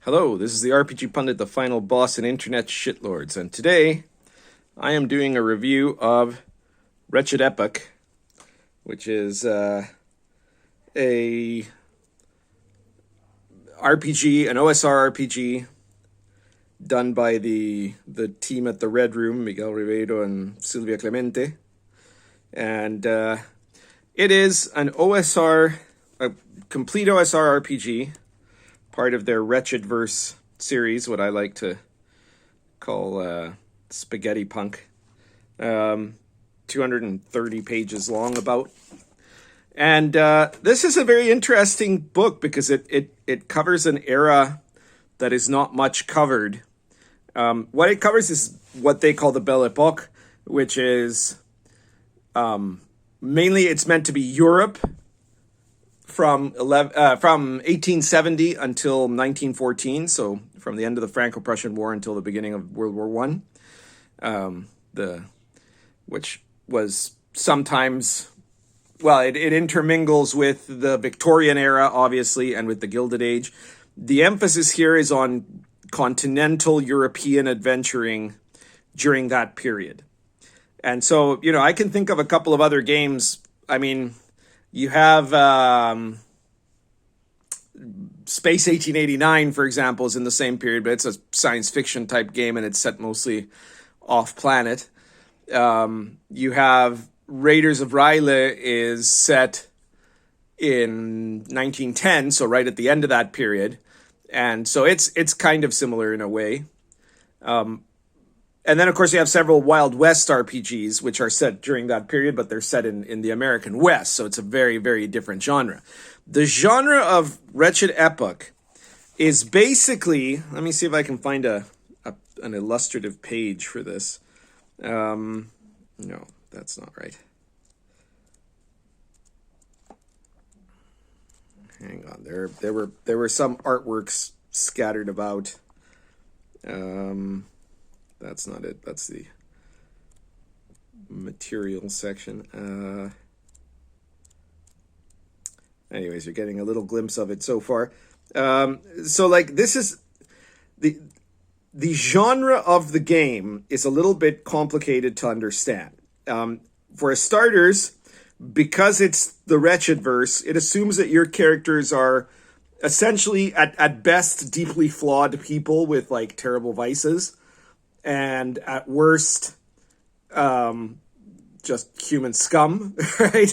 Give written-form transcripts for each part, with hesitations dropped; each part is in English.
Hello, this is the RPG Pundit, the final boss in Internet Shitlords, and today I am doing a review of Wretched Epoque, which is a RPG, an OSR RPG done by the team at the Red Room, Miguel Ribeiro and Silvia Clemente, and it is an OSR, a complete OSR RPG, part of their Wretchedverse series, what I like to call Spaghettipunk. 230 pages long about. And this is a very interesting book because it covers an era that is not much covered. What it covers is what they call the Belle Epoque, which is mainly it's meant to be Europe from 1870 until 1914, so from the end of the Franco-Prussian War until the beginning of World War One, which was sometimes, well, it intermingles with the Victorian era, obviously, and with the Gilded Age. The emphasis here is on continental European adventuring during that period. And so, you know, I can think of a couple of other games. I mean, you have Space 1889, for example, is in the same period, but it's a science fiction type game and it's set mostly off planet. You have Raiders of Ryle is set in 1910, so right at the end of that period. And so it's kind of similar in a way. And then, of course, you have several Wild West RPGs, which are set during that period, but they're set in the American West, so it's a very, very different genre. The genre of Wretched Epoque is basically, let me see if I can find an illustrative page for this. No, that's not right. Hang on, there were some artworks scattered about. That's not it. That's the material section. Anyways, you're getting a little glimpse of it so far. So, like, this is the genre of the game is a little bit complicated to understand. For starters, because it's the Wretchedverse, it assumes that your characters are essentially, at best, deeply flawed people with, like, terrible vices. And at worst, just human scum, right?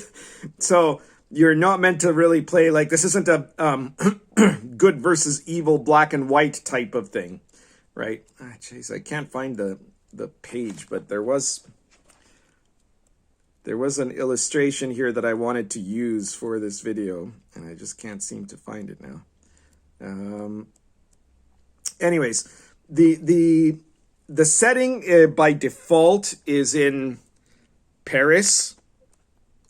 So you're not meant to really play, like, this isn't a good versus evil black and white type of thing, right? Jeez, I can't find the page, but there was an illustration here that I wanted to use for this video, and I just can't seem to find it now. Anyways, the setting by default is in Paris,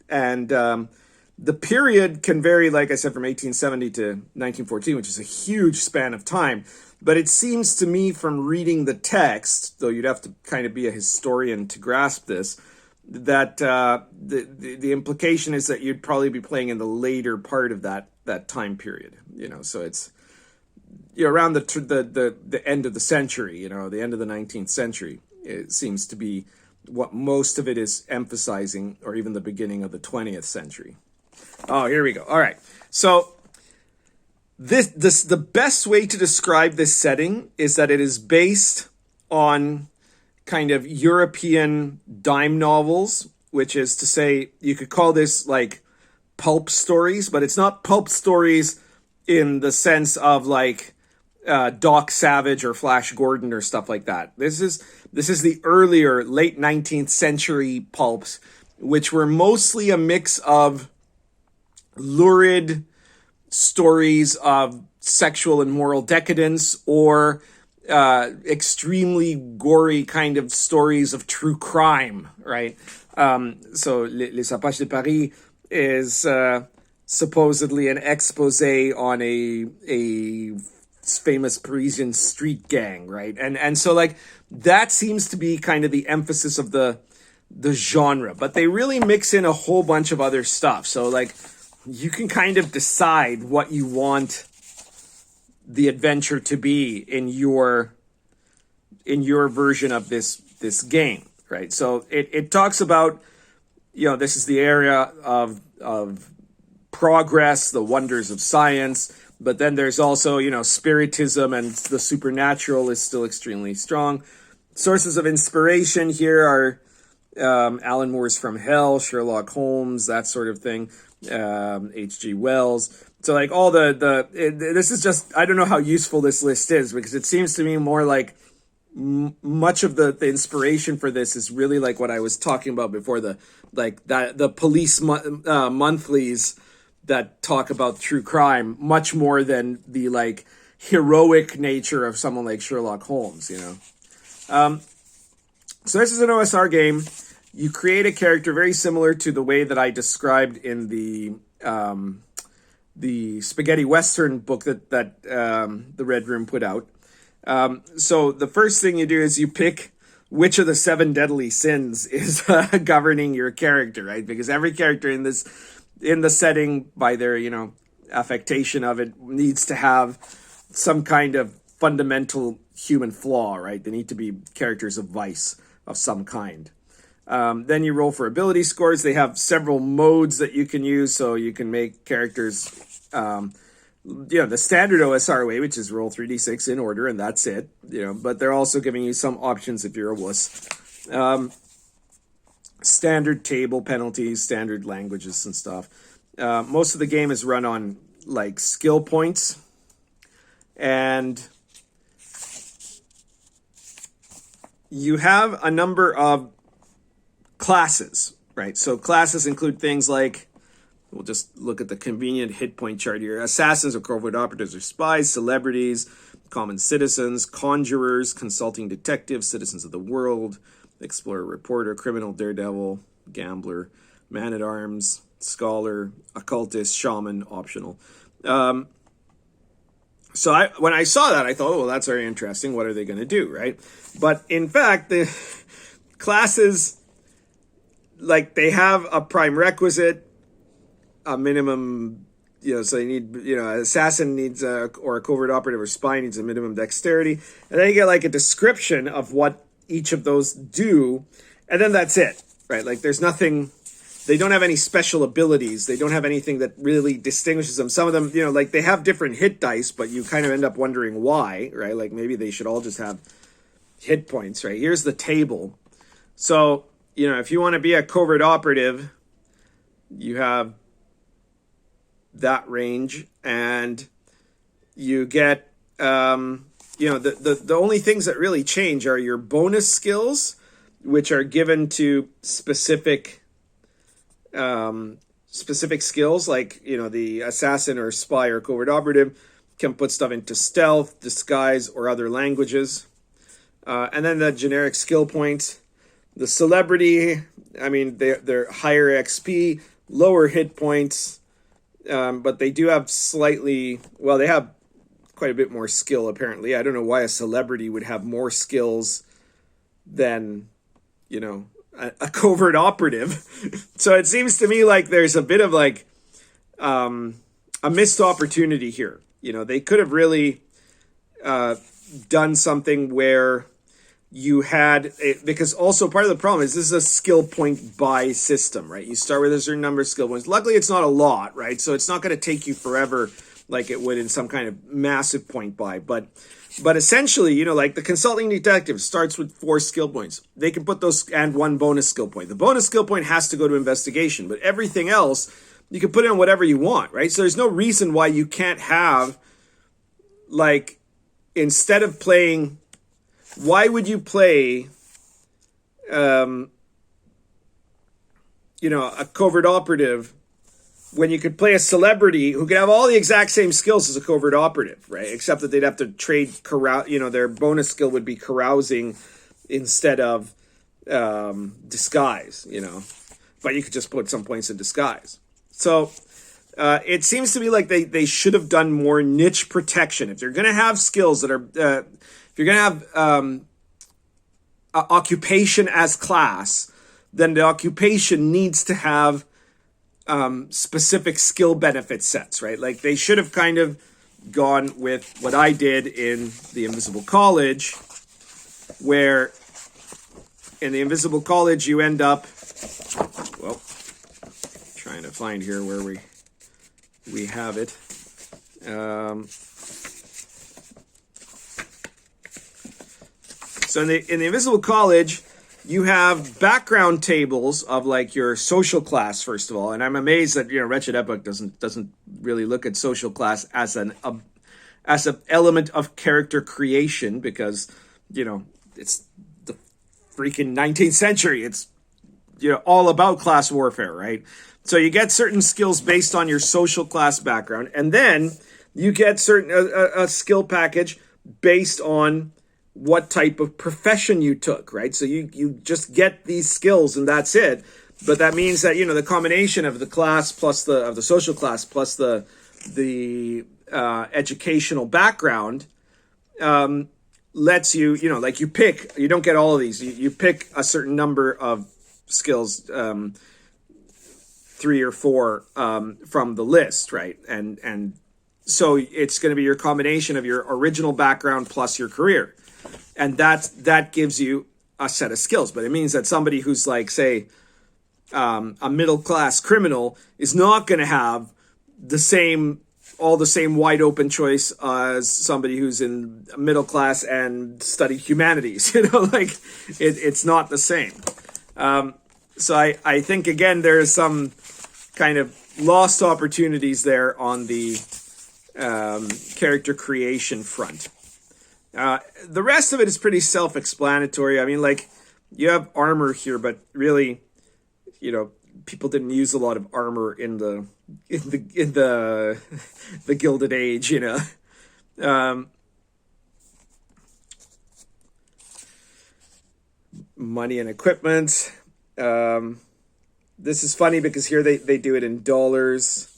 and the period can vary, like I said, from 1870 to 1914, which is a huge span of time. But it seems to me from reading the text, though you'd have to kind of be a historian to grasp this, that the implication is that you'd probably be playing in the later part of that time period. You know, so it's around the end of the century, the end of the 19th century. It seems to be what most of it is emphasizing, or even the beginning of the 20th century. Oh, here we go. All right. So the best way to describe this setting is that it is based on kind of European dime novels, which is to say you could call this like pulp stories, but it's not pulp stories in the sense of like Doc Savage or Flash Gordon or stuff like that. This is the earlier late 19th century pulps, which were mostly a mix of lurid stories of sexual and moral decadence or extremely gory kind of stories of true crime, right? So Les Apaches de Paris is supposedly an expose on a famous Parisian street gang, right? And so, like, that seems to be kind of the emphasis of the genre, but they really mix in a whole bunch of other stuff. So, like, you can kind of decide what you want the adventure to be in your version of this game, right? So it talks about, this is the area of progress, the wonders of science, but then there's also, spiritism, and the supernatural is still extremely strong. Sources of inspiration here are Alan Moore's From Hell, Sherlock Holmes, that sort of thing, H.G. Wells. So like all this is just, I don't know how useful this list is, because it seems to me more like much of the inspiration for this is really like what I was talking about before, the police monthlies that talk about true crime, much more than the like heroic nature of someone like Sherlock Holmes, So this is an OSR game. You create a character very similar to the way that I described in the Spaghetti Western book that the Red Room put out. So the first thing you do is you pick which of the 7 deadly sins is governing your character, right? Because every character in the setting, by their, affectation of it, needs to have some kind of fundamental human flaw, right? They need to be characters of vice of some kind. Then you roll for ability scores. They have several modes that you can use, so you can make characters, the standard OSR way, which is roll 3d6 in order, and that's it. But they're also giving you some options if you're a wuss. Standard table penalties, standard languages and stuff. Most of the game is run on like skill points, and you have a number of classes, right? So classes include things like, we'll just look at the convenient hit point chart here: assassins or covert operatives or spies, celebrities, common citizens, conjurers, consulting detectives, citizens of the world, explorer, reporter, criminal, daredevil, gambler, man-at-arms, scholar, occultist, shaman, optional. So when I saw that, I thought, oh, well, that's very interesting. What are they going to do, right? But in fact, the classes, like, they have a prime requisite, a minimum, so you need, assassin needs or a covert operative or spy needs a minimum dexterity. And then you get like a description of what each of those do. And then that's it, right? Like there's nothing, they don't have any special abilities. They don't have anything that really distinguishes them. Some of them, like they have different hit dice, but you kind of end up wondering why, right? Like maybe they should all just have hit points, right? Here's the table. So, if you want to be a covert operative, you have that range, and you get, the only things that really change are your bonus skills, which are given to specific skills, like, the assassin or spy or covert operative can put stuff into stealth, disguise, or other languages. And then the generic skill points. The celebrity, they're higher XP, lower hit points, but they do have they have quite a bit more skill, apparently. I don't know why a celebrity would have more skills than, a covert operative. So it seems to me like there's a bit of like a missed opportunity here. They could have really done something where you had because also part of the problem is this is a skill point buy system, right? You start with a certain number of skill points. Luckily, it's not a lot, right? So it's not going to take you forever like it would in some kind of massive point buy. But essentially, like the consulting detective starts with 4 skill points. They can put those and 1 bonus skill point. The bonus skill point has to go to investigation, but everything else you can put in whatever you want, right? So there's no reason why you can't have, like, instead of playing. Why would you play, a covert operative when you could play a celebrity who could have all the exact same skills as a covert operative, right? Except that they'd have to trade, their bonus skill would be carousing instead of disguise, But you could just put some points in disguise. So it seems to me like they should have done more niche protection. If they're going to have skills that are... if you're going to have occupation as class, then the occupation needs to have specific skill benefit sets, right? Like they should have kind of gone with what I did in the Invisible College, where in the Invisible College you end up, well, trying to find here where we have it. So in the Invisible College, you have background tables of like your social class, first of all, and I'm amazed that Wretched Epoque doesn't really look at social class as an element of character creation, because it's the freaking 19th century. It's all about class warfare, right? So you get certain skills based on your social class background, and then you get a skill package based on what type of profession you took, right? So you just get these skills and that's it. But that means that the combination of the class plus the social class plus the educational background lets you like you don't get all of these. You pick a certain number of skills, 3 or 4 from the list, right? And so it's going to be your combination of your original background plus your career. And that gives you a set of skills. But it means that somebody who's like, say, a middle-class criminal is not going to have all the same wide open choice as somebody who's in middle class and studied humanities. It's not the same. So I think, again, there's some kind of lost opportunities there on the character creation front. The rest of it is pretty self-explanatory. I mean, like, you have armor here, but really, people didn't use a lot of armor in the Gilded Age, money and equipment. This is funny because here they do it in dollars.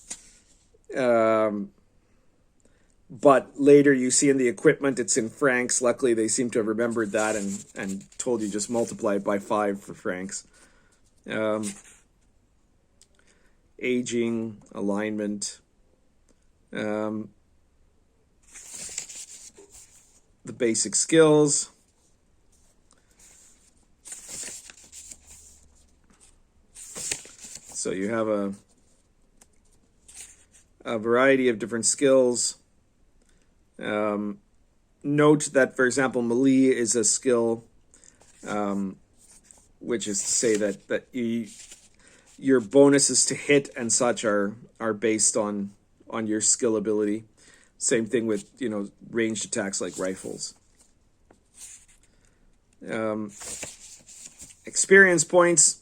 But later you see in the equipment it's in francs. Luckily they seem to have remembered that and told you just multiply it by 5 for francs. Aging, alignment, the basic skills. So you have a variety of different skills. Note that, for example, Melee is a skill, which is to say that your bonuses to hit and such are based on your skill ability. Same thing with ranged attacks like rifles. Experience points.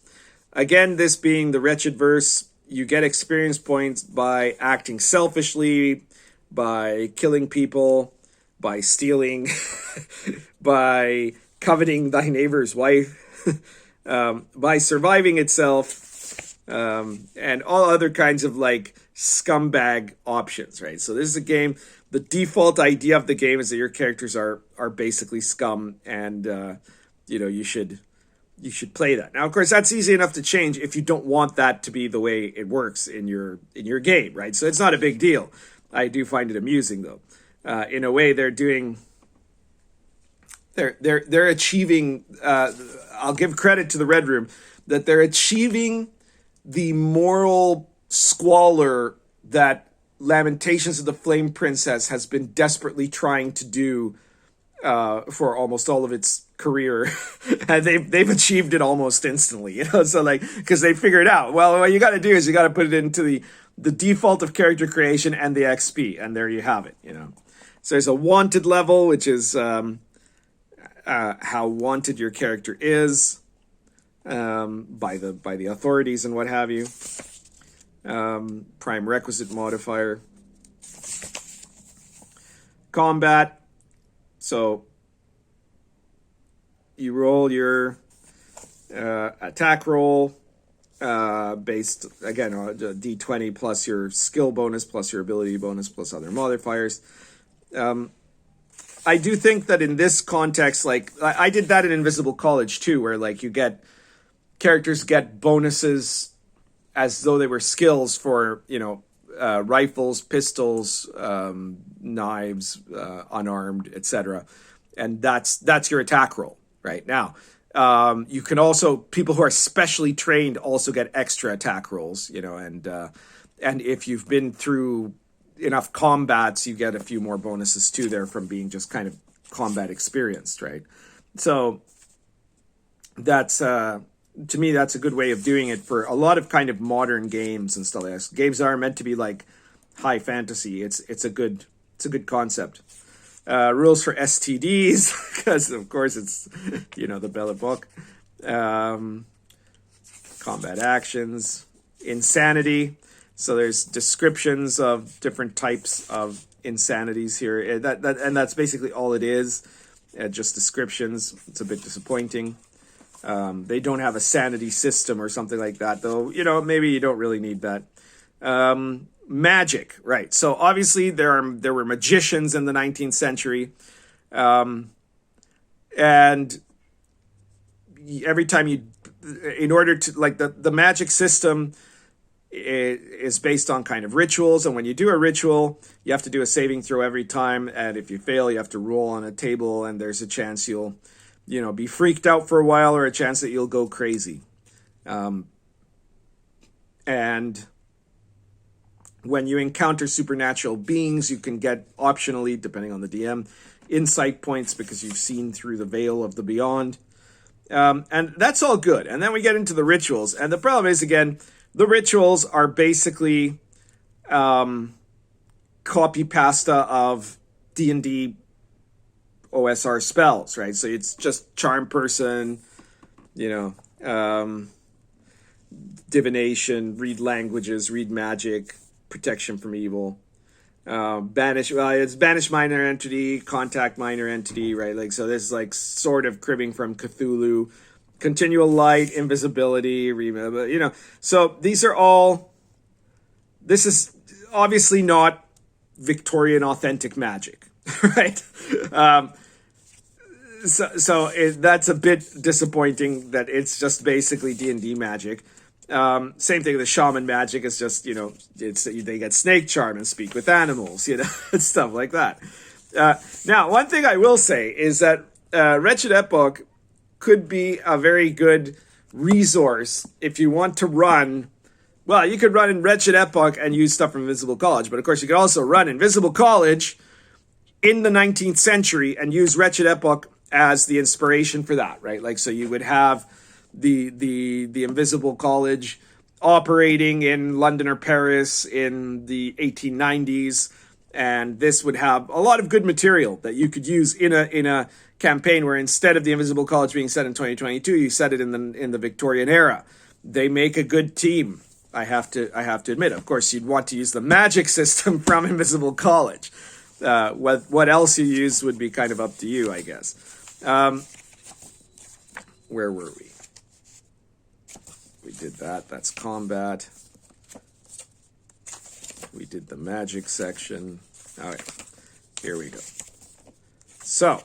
Again, this being the Wretchedverse, you get experience points by acting selfishly, by killing people, by stealing, by coveting thy neighbor's wife, by surviving itself, and all other kinds of like scumbag options, right? So this is a game, the default idea of the game is that your characters are basically scum, and you should play that. Now, of course, that's easy enough to change if you don't want that to be the way it works in your game, right? So it's not a big deal. I do find it amusing, though. In a way, they're achieving. I'll give credit to the Red Room that they're achieving the moral squalor that Lamentations of the Flame Princess has been desperately trying to do for almost all of its career, and they've achieved it almost instantly. So like, because they figured out, well, what you got to do is you got to put it into the default of character creation and the XP, and there you have it. So there's a wanted level, which is how wanted your character is by the authorities and what have you. Prime requisite modifier. Combat. So you roll your attack roll based, again, on a d20 plus your skill bonus, plus your ability bonus, plus other modifiers. I do think that in this context, like, I did that in Invisible College too, where like characters get bonuses as though they were skills for, rifles, pistols, knives, unarmed, etc. And that's your attack roll right now. You can also, people who are specially trained also get extra attack rolls, and if you've been through enough combats, you get a few more bonuses too there from being just kind of combat experienced, right? So that's to me, that's a good way of doing it for a lot of kind of modern games and stuff like that. Games that are meant to be like high fantasy. It's a good concept. Rules for STDs, because of course it's the Belle Epoque. Combat actions, insanity. So there's descriptions of different types of insanities here. And that's basically all it is. Just descriptions. It's a bit disappointing. They don't have a sanity system or something like that, though. Maybe you don't really need that. Magic, right? So obviously there were magicians in the 19th century, and every time in order to, like, the magic system is based on kind of rituals, and when you do a ritual, you have to do a saving throw every time, and if you fail, you have to roll on a table, and there's a chance you'll be freaked out for a while, or a chance that you'll go crazy. And when you encounter supernatural beings, you can get, optionally, depending on the DM, insight points because you've seen through the veil of the beyond. And that's all good. And then we get into the rituals. And the problem is, again, the rituals are basically copy pasta of D&D OSR spells, right? So it's just charm person, divination, read languages, read magic, protection from evil, it's banish minor entity, contact minor entity, right? Like, so this is like sort of cribbing from Cthulhu, continual light, invisibility, so this is obviously not Victorian authentic magic, right? That's a bit disappointing that it's just basically D&D magic. Same thing with the shaman magic. It's just, they get snake charm and speak with animals, and stuff like that. Now, one thing I will say is that Wretched Epoque could be a very good resource if you want to run. Well, you could run in Wretched Epoque and use stuff from Invisible College, but of course you could also run Invisible College in the 19th century and use Wretched Epoque as the inspiration for that, right? Like, so you would have the Invisible College operating in London or Paris in the 1890s, and this would have a lot of good material that you could use in a campaign where, instead of the Invisible College being set in 2022, you set it in the Victorian era. They make a good team, I have to admit. Of course, you'd want to use the magic system from Invisible College. What else you use would be kind of up to you, I guess. Where were we? We did that. That's combat. We did the magic section. All right, here we go. So,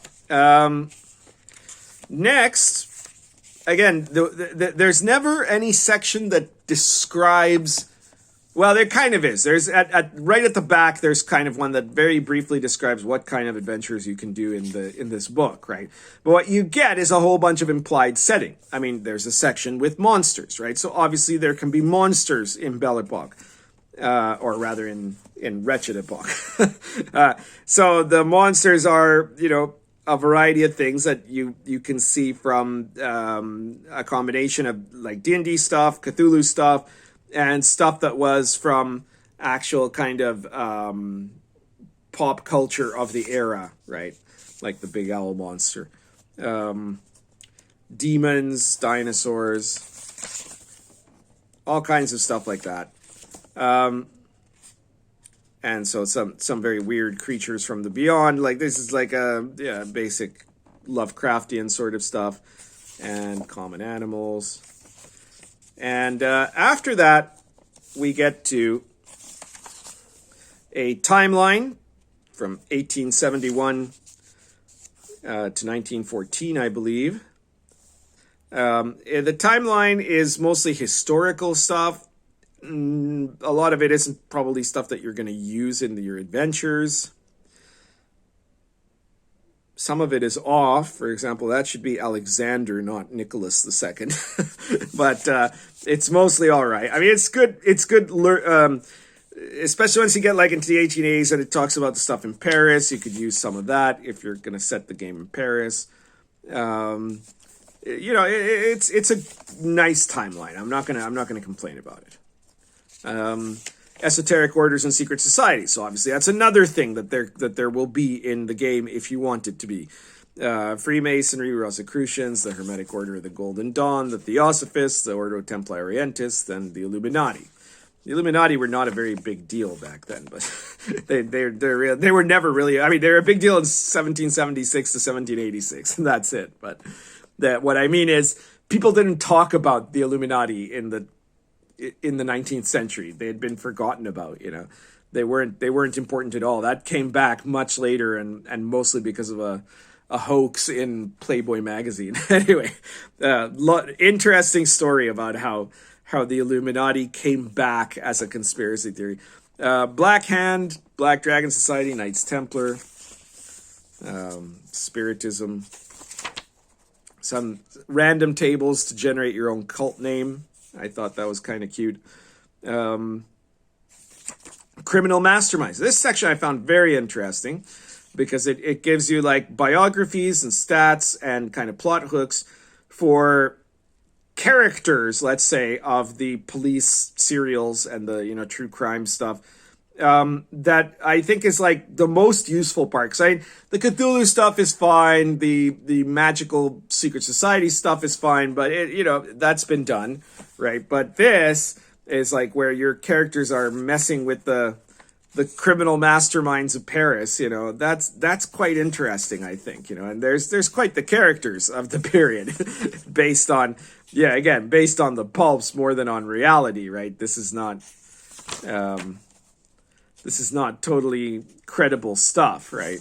next, again, there's never any section that describes. Well, there kind of is. There's right at the back. There's kind of one that very briefly describes what kind of adventures you can do in this book, right? But what you get is a whole bunch of implied setting. I mean, there's a section with monsters, right? So obviously there can be monsters in Belle Epoque, or rather in Wretched Epoque. So the monsters are, a variety of things that you can see from a combination of like D&D stuff, Cthulhu stuff, and stuff that was from actual kind of pop culture of the era, right? Like the big owl monster. Demons, dinosaurs, all kinds of stuff like that. And so some very weird creatures from the beyond. Like, this is like a basic Lovecraftian sort of stuff. And common animals. And after that, we get to a timeline from 1871 to 1914, I believe. The timeline is mostly historical stuff. A lot of it isn't probably stuff that you're going to use in your adventures. Some of it is off. For example, that should be Alexander, not Nicholas II. But it's mostly all right. I mean, it's good. It's good, especially once you get like into the 1880s and it talks about the stuff in Paris. You could use some of that if you're going to set the game in Paris. You know, it's a nice timeline. I'm not gonna complain about it. Esoteric orders and secret societies. So obviously that's another thing that there will be in the game if you want it to be. Freemasonry, Rosicrucians, the Hermetic Order of the Golden Dawn, the Theosophists, the Ordo Templi Orientis, then the Illuminati. The Illuminati were not a very big deal back then, but they were never really. I mean, they were a big deal in 1776 to 1786, and that's it. But what I mean is, people didn't talk about the Illuminati in the 19th century. They had been forgotten about. You know, they weren't important at all. That came back much later, and mostly because of a hoax in Playboy magazine. Anyway, interesting story about how the Illuminati came back as a conspiracy theory. Black Hand, Black Dragon Society, Knights Templar, Spiritism, some random tables to generate your own cult name. I thought that was kind of cute. Criminal masterminds. This section I found very interesting because it gives you like biographies and stats and kind of plot hooks for characters, let's say, of the police serials and the, you know, true crime stuff, that I think is like the most useful part. Because the Cthulhu stuff is fine, the magical secret society stuff is fine, but it, you know, that's been done, right? But this is like where your characters are messing with the criminal masterminds of Paris. You know, that's quite interesting, I think. You know, and there's quite the characters of the period based on the pulps more than on reality, right? This is not totally credible stuff, right?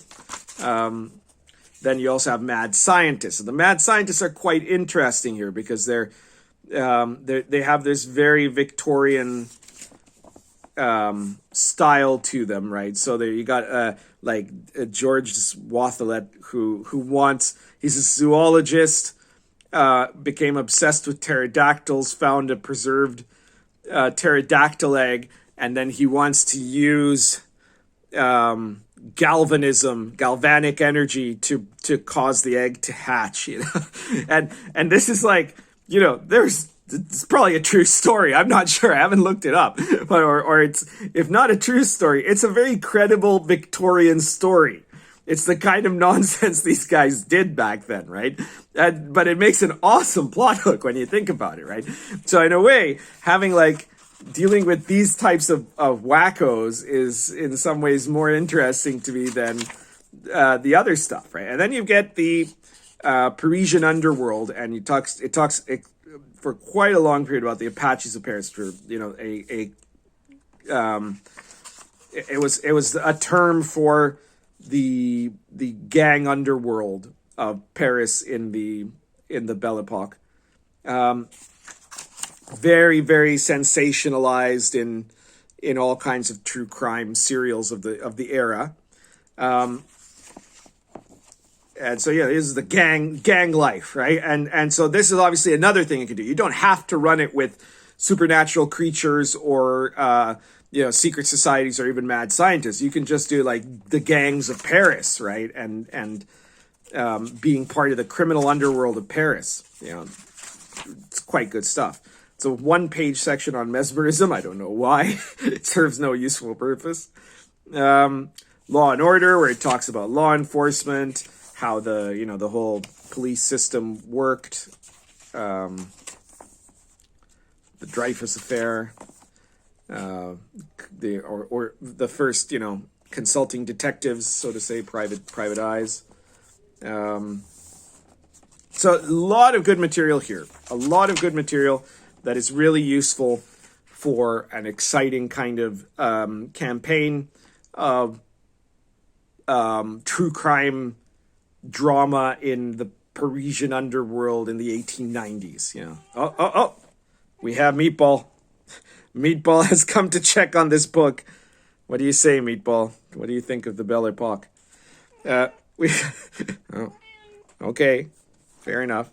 Then you also have mad scientists. And the mad scientists are quite interesting here because they have this very Victorian style to them, right? So there you got George Watholet he's a zoologist, became obsessed with pterodactyls, found a preserved pterodactyl egg, and then he wants to use galvanic energy to cause the egg to hatch, you know. and this is like, you know, it's probably a true story. I'm not sure. I haven't looked it up. Or it's, if not a true story, it's a very credible Victorian story. It's the kind of nonsense these guys did back then, right? But it makes an awesome plot hook when you think about it, right? So in a way, having like dealing with these types of wackos is in some ways more interesting to me than the other stuff, right? And then you get the Parisian underworld, and it talks for quite a long period about the Apaches of Paris. For, you know, it was a term for the gang underworld of Paris in the Belle Epoque. Very, very sensationalized in all kinds of true crime serials of the era. And so, yeah, this is the gang life, right? And so this is obviously another thing you can do. You don't have to run it with supernatural creatures or, you know, secret societies or even mad scientists. You can just do like the gangs of Paris, right? And being part of the criminal underworld of Paris. You know, it's quite good stuff. It's a 1-page section on mesmerism. I don't know why. It serves no useful purpose. Law and Order, where it talks about law enforcement, how the whole police system worked, the Dreyfus affair, the first, you know, consulting detectives, so to say, private eyes. So a lot of good material here. A lot of good material that is really useful for an exciting kind of campaign of true crime drama in the Parisian underworld in the 1890s. You know, we have Meatball. Meatball has come to check on this book. What do you say, Meatball? What do you think of the Belle Epoque? Oh, okay, fair enough.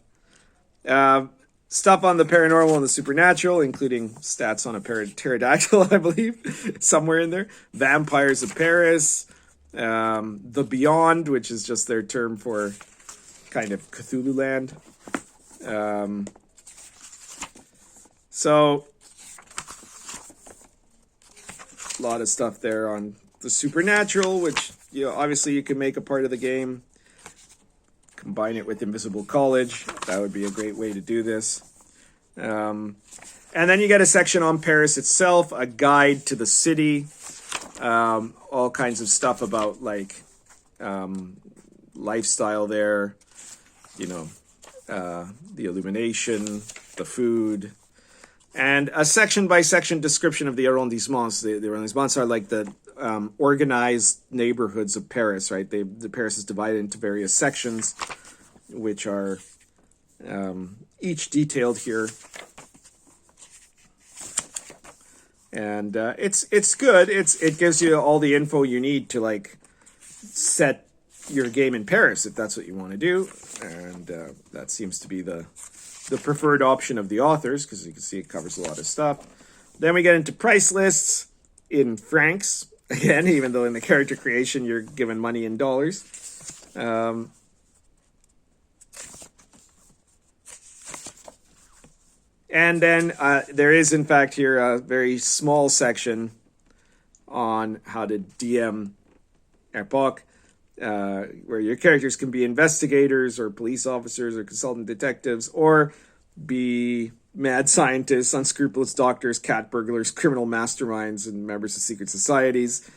Stuff on the paranormal and the supernatural, including stats on a pterodactyl, I believe, somewhere in there. Vampires of Paris. The Beyond, which is just their term for kind of Cthulhu land. So a lot of stuff there on the supernatural, which, you know, obviously you can make a part of the game. Combine it with Invisible College. That would be a great way to do this. And then you get a section on Paris itself, a guide to the city, all kinds of stuff about like lifestyle there, you know, the illumination, the food, and a section-by-section description of the arrondissements. The arrondissements are like the organized neighborhoods of Paris, right? The Paris is divided into various sections, which are each detailed here. And it's good. It gives you all the info you need to like set your game in Paris if that's what you want to do, and that seems to be the preferred option of the authors, because you can see it covers a lot of stuff. Then we get into price lists in francs again, even though in the character creation you're given money in dollars. And then there is, in fact, here a very small section on how to DM Epoque, where your characters can be investigators or police officers or consultant detectives, or be mad scientists, unscrupulous doctors, cat burglars, criminal masterminds, and members of secret societies.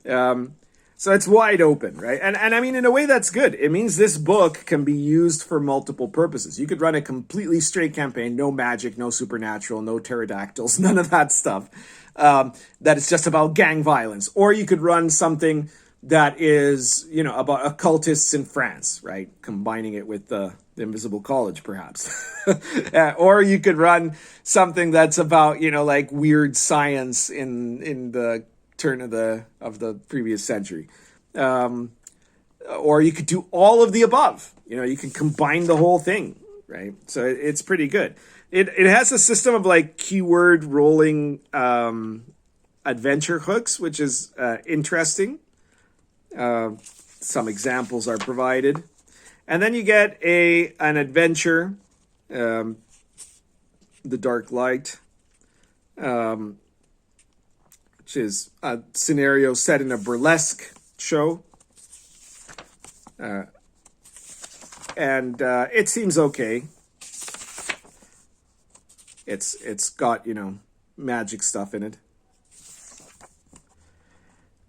So it's wide open, right? And I mean, in a way, that's good. It means this book can be used for multiple purposes. You could run a completely straight campaign, no magic, no supernatural, no pterodactyls, none of that stuff. That is just about gang violence. Or you could run something that is, you know, about occultists in France, right? Combining it with the Invisible College, perhaps. Or you could run something that's about, you know, like weird science in the turn of the previous century. Or you could do all of the above. You know, you can combine the whole thing, right? So it's pretty good. It has a system of like keyword rolling adventure hooks, which is interesting. Some examples are provided. And then you get an adventure, The Dark Light, which is a scenario set in a burlesque show. And it seems okay. It's got, you know, magic stuff in it.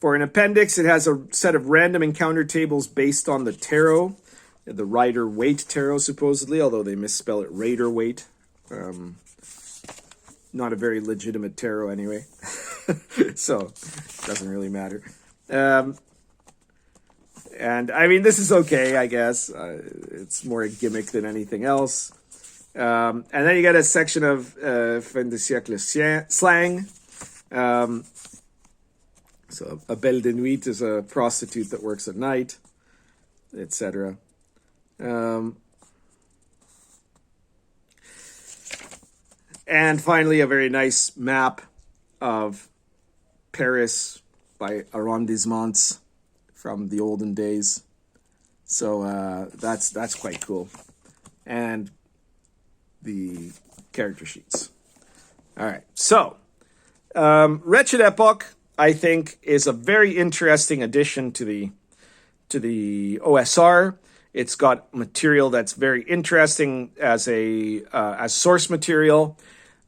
For an appendix, it has a set of random encounter tables based on the tarot, the Rider-Waite tarot, supposedly, although they misspell it Raider-Waite. Not a very legitimate tarot anyway. So, it doesn't really matter. And, I mean, this is okay, I guess. It's more a gimmick than anything else. And then you got a section of fin de siècle slang. So, a belle de nuit is a prostitute that works at night, etc. And finally, a very nice map of Paris by arrondissements from the olden days. So that's quite cool. And the character sheets. All right. So, Wretched Epoque, I think, is a very interesting addition to the OSR. It's got material that's very interesting as source material.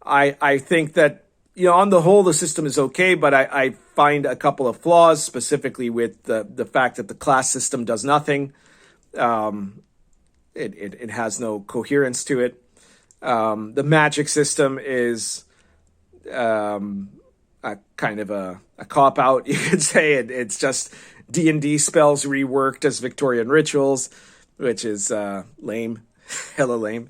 I think that, you know, on the whole, the system is okay, but I find a couple of flaws, specifically with the fact that the class system does nothing. It has no coherence to it. The magic system is a kind of a cop-out, you could say. It's just D&D spells reworked as Victorian rituals, which is lame. Hella lame.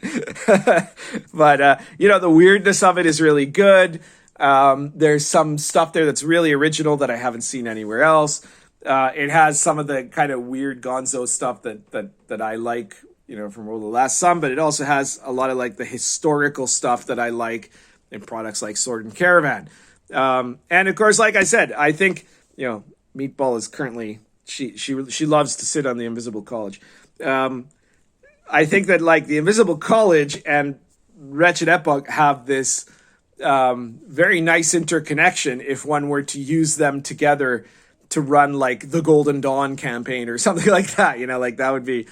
But, you know, the weirdness of it is really good. There's some stuff there that's really original that I haven't seen anywhere else. It has some of the kind of weird gonzo stuff that I like, from Roll the Last Sun, but it also has a lot of like the historical stuff that I like in products like Sword and Caravan. And of course, like I said, I think, Meatball is currently, she loves to sit on the Invisible College. I think that like the Invisible College and Wretched Epoque have this very nice interconnection if one were to use them together to run like the Golden Dawn campaign or something like that. Like that would be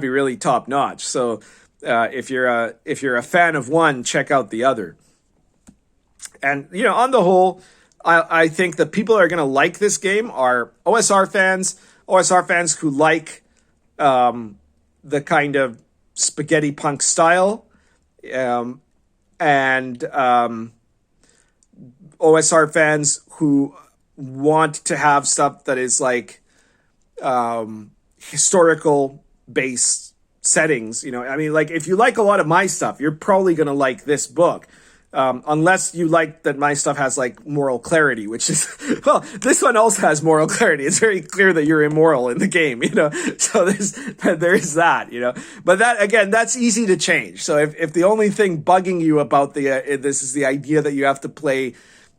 really top notch. So if you're a fan of one, check out the other. And on the whole, I think the people that are going to like this game are OSR fans who like the kind of Spaghettipunk style, and OSR fans who want to have stuff that is like historical based settings. Like if you like a lot of my stuff, you're probably going to like this book. Unless you like that my stuff has like moral clarity, which is, well, this one also has moral clarity. It's very clear that you're immoral in the game, so there's that, but that, again, that's easy to change. So if the only thing bugging you about this is the idea that you have to play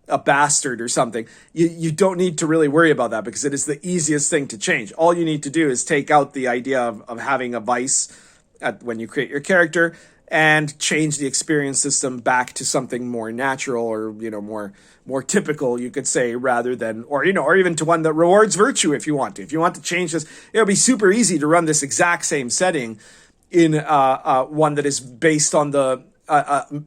a bastard or something, you don't need to really worry about that, because it is the easiest thing to change. All you need to do is take out the idea of having a vice when you create your character, and change the experience system back to something more natural, or more typical, you could say, rather than, or even to one that rewards virtue. If you want to change this, it'll be super easy to run this exact same setting in one that is based on the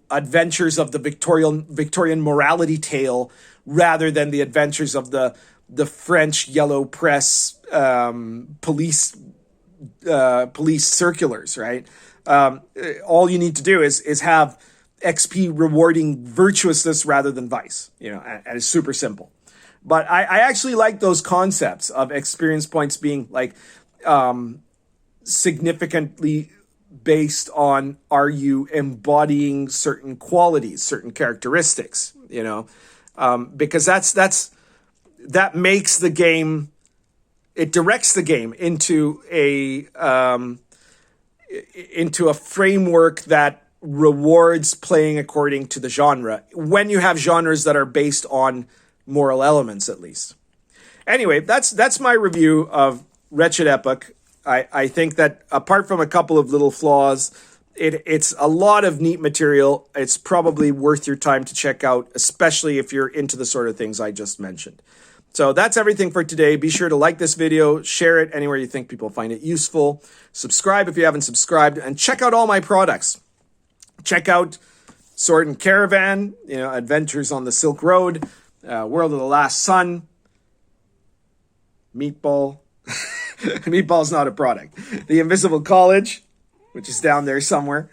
adventures of the Victorian morality tale, rather than the adventures of the French yellow press police circulars, right? All you need to do is have XP rewarding virtuousness rather than vice, and it's super simple. But I actually like those concepts of experience points being like significantly based on, are you embodying certain qualities, certain characteristics, because that makes the game, it directs the game into a framework that rewards playing according to the genre, when you have genres that are based on moral elements, at least. Anyway, that's my review of Wretched Epoque. I think that apart from a couple of little flaws, it's a lot of neat material. It's probably worth your time to check out, especially if you're into the sort of things I just mentioned. So that's everything for today. Be sure to like this video, share it anywhere you think people find it useful. Subscribe if you haven't subscribed, and check out all my products. Check out Sword and Caravan, Adventures on the Silk Road, World of the Last Sun, Meatball. Meatball's not a product. The Invisible College, which is down there somewhere.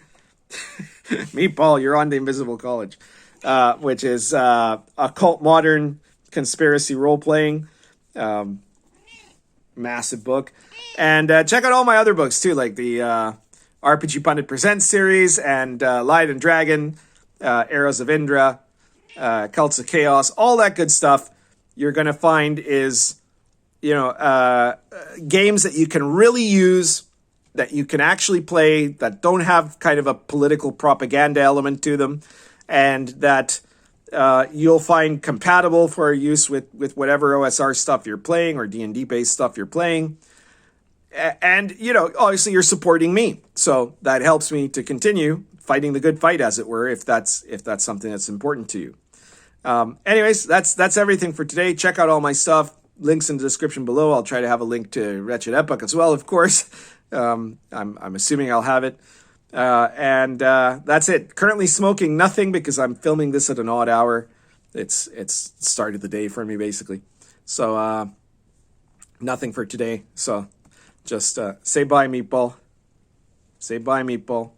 Meatball, you're on the Invisible College, which is Occult Modern Conspiracy Role-Playing. Massive book. And check out all my other books, too, like the RPG Pundit Presents series, and Light and Dragon, Arrows of Indra, Cults of Chaos, all that good stuff. You're going to find is, games that you can really use, that you can actually play, that don't have kind of a political propaganda element to them, and that you'll find compatible for use with whatever OSR stuff you're playing, or D&D based stuff you're playing. And, obviously you're supporting me. So that helps me to continue fighting the good fight, as it were, if that's something that's important to you. Anyways, that's everything for today. Check out all my stuff. Links in the description below. I'll try to have a link to Wretched Epoque as well, of course. I'm assuming I'll have it. And that's it. Currently smoking nothing, because I'm filming this at an odd hour. It's start of the day for me, basically. So nothing for today. So just say bye, Meatball. Say bye, Meatball.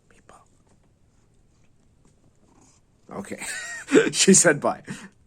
Meatball. Okay. She said bye.